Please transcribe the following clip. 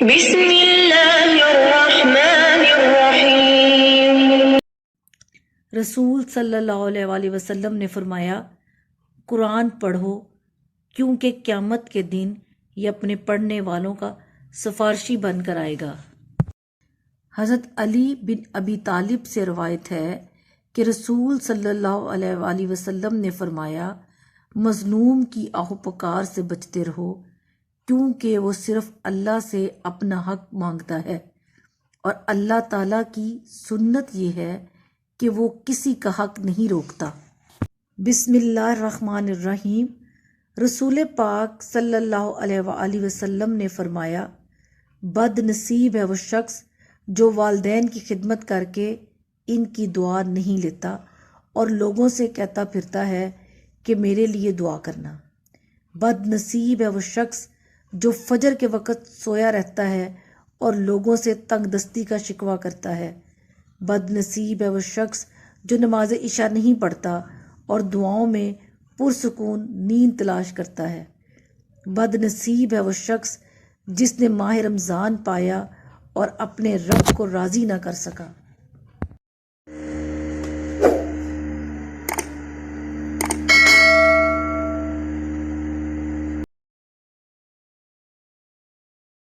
بسم اللہ الرحمن الرحیم۔ رسول صلی اللہ علیہ وآلہ وسلم نے فرمایا، قرآن پڑھو کیونکہ قیامت کے دن یہ اپنے پڑھنے والوں کا سفارشی بن کر آئے گا۔ حضرت علی بن ابی طالب سے روایت ہے کہ رسول صلی اللہ علیہ وآلہ وسلم نے فرمایا، مظلوم کی آہ پکار سے بچتے رہو کیونکہ وہ صرف اللہ سے اپنا حق مانگتا ہے، اور اللہ تعالیٰ کی سنت یہ ہے کہ وہ کسی کا حق نہیں روکتا۔ بسم اللہ الرحمن الرحیم۔ رسول پاک صلی اللہ علیہ وآلہ وسلم نے فرمایا، بد نصیب ہے وہ شخص جو والدین کی خدمت کر کے ان کی دعا نہیں لیتا اور لوگوں سے کہتا پھرتا ہے کہ میرے لیے دعا کرنا۔ بد نصیب ہے وہ شخص جو فجر کے وقت سویا رہتا ہے اور لوگوں سے تنگ دستی کا شکوہ کرتا ہے۔ بد نصیب ہے وہ شخص جو نماز عشاء نہیں پڑھتا اور دعاؤں میں پرسکون نیند تلاش کرتا ہے۔ بد نصیب ہے وہ شخص جس نے ماہ رمضان پایا اور اپنے رب کو راضی نہ کر سکا۔